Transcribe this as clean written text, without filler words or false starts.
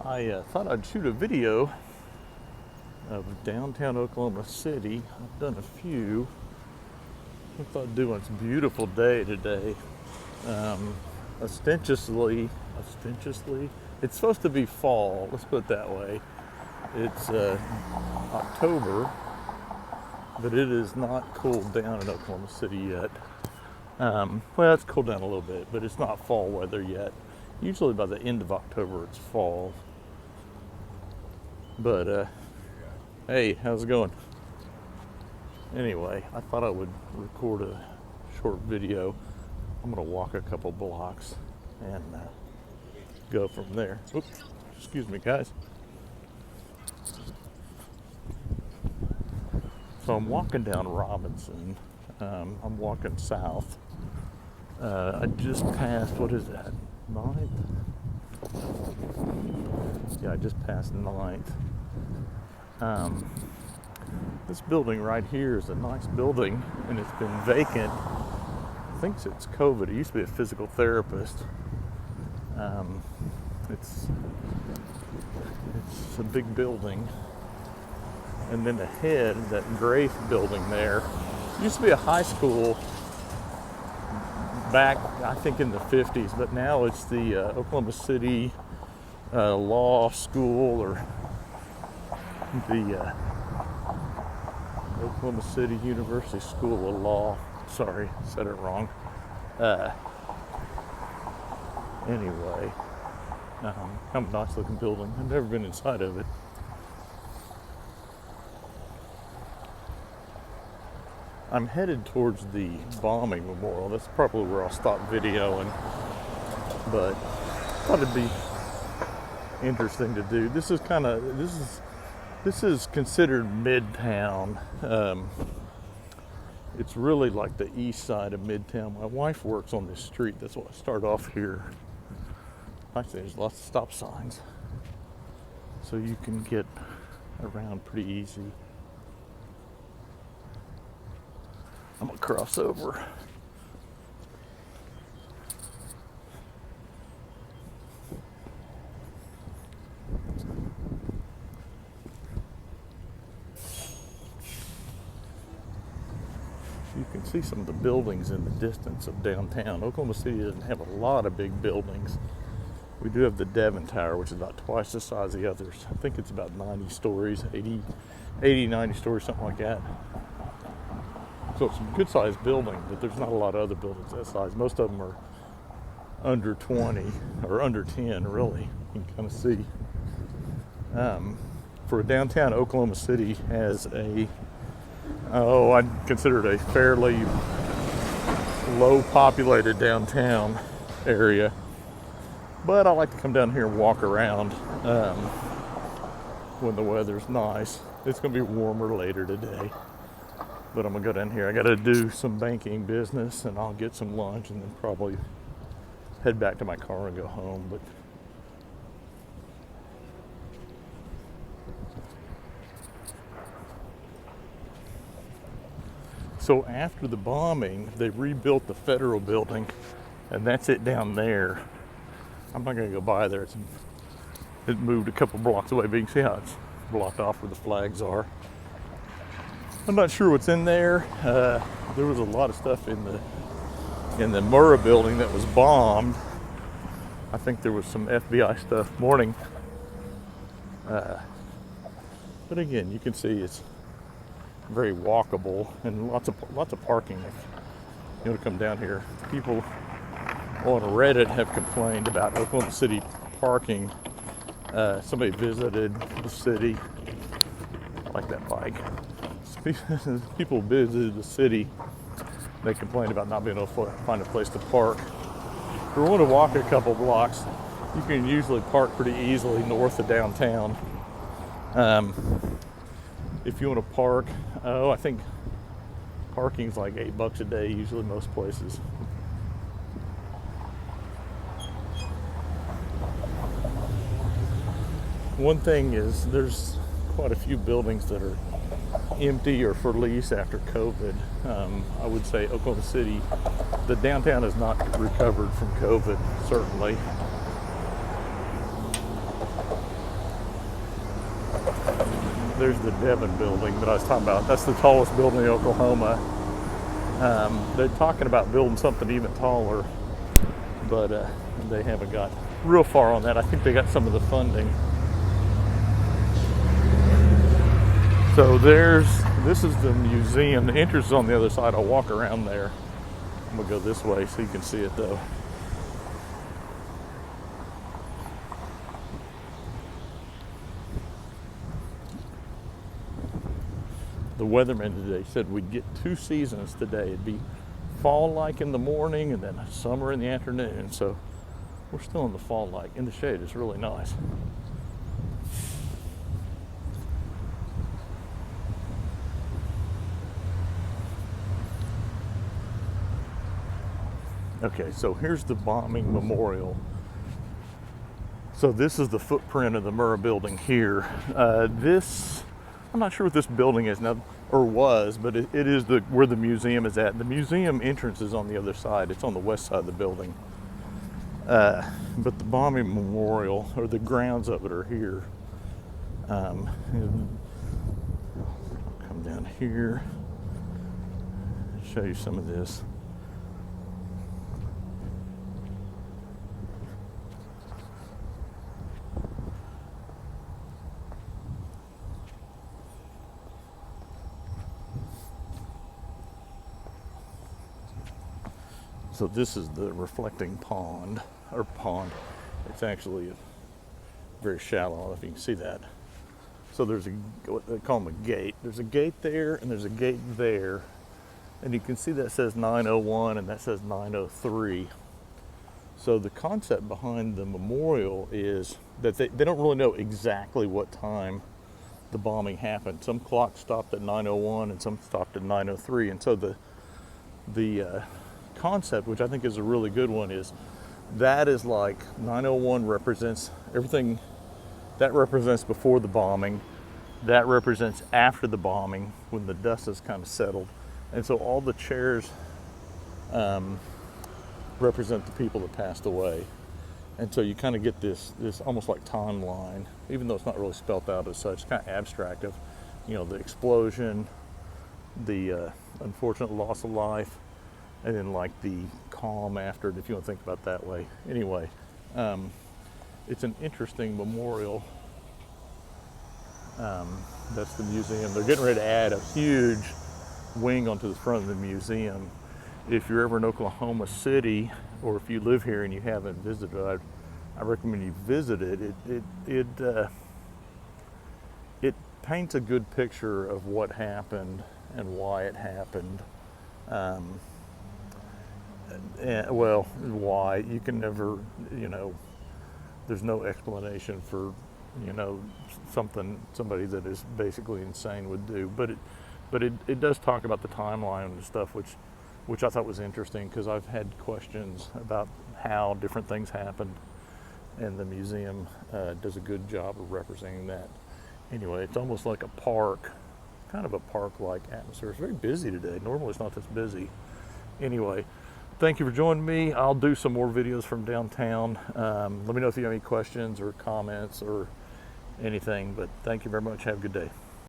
I thought I'd shoot a video of downtown Oklahoma City. I've done a few. I thought doing it's a beautiful day today. Ostentiously, it's supposed to be fall. Let's put it that way. It's October, but it is not cooled down in Oklahoma City yet. Well, it's cooled down a little bit, but it's not fall weather yet. Usually by the end of October, it's fall. But hey, how's it going? Anyway, I thought I would record a short video. I'm gonna walk a couple blocks and go from there. Oops, excuse me, guys. So I'm walking down Robinson. I'm walking south. I just passed, what is that, 9th? Yeah, I just passed 9th. This building right here is a nice building, and it's been vacant. I think since COVID. It used to be a physical therapist. It's a big building, and then ahead, that gray building there used to be a high school back, I think, in the 50s, but now it's the Oklahoma City Law School, or the Oklahoma City University School of Law. Sorry, said it wrong. Anyway, kind of a nice looking building. I've never been inside of it. I'm headed towards the bombing memorial. That's probably where I'll stop videoing, but I thought it'd be interesting to do. This is considered Midtown. It's really like the east side of Midtown. My wife works on this street. That's why I start off here. Actually, there's lots of stop signs, so you can get around pretty easy. I'm gonna cross over. You can see some of the buildings in the distance of downtown. Oklahoma City doesn't have a lot of big buildings. We do have the Devon Tower, which is about twice the size of the others. I think it's about 90 stories, 80, 90 stories, something like that. So it's a good sized building, but there's not a lot of other buildings that size. Most of them are under 20 or under 10, really. You can kind of see. For downtown, Oklahoma City has I'd consider it a fairly low populated downtown area. But I like to come down here and walk around when the weather's nice. It's going to be warmer later today. But I'm going to go down here. I got to do some banking business, and I'll get some lunch and then probably head back to my car and go home. But so after the bombing, they rebuilt the federal building, and that's it down there. I'm not going to go by there. It moved a couple blocks away, but you can see how it's blocked off where the flags are. I'm not sure what's in there. There was a lot of stuff in the Murrah building that was bombed. I think there was some FBI stuff morning. But again, you can see it's very walkable and lots of parking. If you want to come down here, people on Reddit have complained about Oklahoma City parking. Somebody visited the city. I like that bike. People visited the city. They complained about not being able to find a place to park. If you want to walk a couple blocks, you can usually park pretty easily north of downtown. If you want to park, I think parking's like $8 a day, usually most places. One thing is there's quite a few buildings that are empty or for lease after COVID. I would say Oklahoma City, the downtown has not recovered from COVID, certainly. There's the Devon building that I was talking about. That's the tallest building in Oklahoma. They're talking about building something even taller, but they haven't got real far on that. I think they got some of the funding. So this is the museum. The entrance is on the other side. I'll walk around there. I'm gonna go this way so you can see it though. The weatherman today said we'd get 2 seasons today. It'd be fall-like in the morning and then summer in the afternoon. So we're still in the fall-like. In the shade, it's really nice. Okay, so here's the bombing memorial. So this is the footprint of the Murrah building here. I'm not sure what this building is now, or was, but it is where the museum is at. The museum entrance is on the other side. It's on the west side of the building. But the bombing memorial, or the grounds of it, are here. I'll come down here, show you some of this. So this is the reflecting pond. It's actually very shallow. I don't know if you can see that. So there's what they call them a gate. There's a gate there and there's a gate there. And you can see that says 901 and that says 903. So the concept behind the memorial is that they don't really know exactly what time the bombing happened. Some clocks stopped at 901 and some stopped at 903. And so the concept, which I think is a really good one, is that is like 901 represents everything that represents before the bombing, that represents after the bombing when the dust has kind of settled, and so all the chairs represent the people that passed away, and so you kind of get this almost like timeline, even though it's not really spelt out as such. It's kind of abstract of, the explosion, the unfortunate loss of life, and then like the calm after it, if you want to think about it that way. Anyway, it's an interesting memorial. That's the museum. They're getting ready to add a huge wing onto the front of the museum. If you're ever in Oklahoma City, or if you live here and you haven't visited, I recommend you visit it. It paints a good picture of what happened and why it happened. Well, why? You can never, there's no explanation for, somebody that is basically insane would do. But it does talk about the timeline and stuff, which I thought was interesting, because I've had questions about how different things happened, and the museum does a good job of representing that. Anyway, it's almost like a park, kind of a park-like atmosphere. It's very busy today. Normally it's not this busy. Anyway, thank you for joining me. I'll do some more videos from downtown. Let me know if you have any questions or comments or anything, but thank you very much. Have a good day.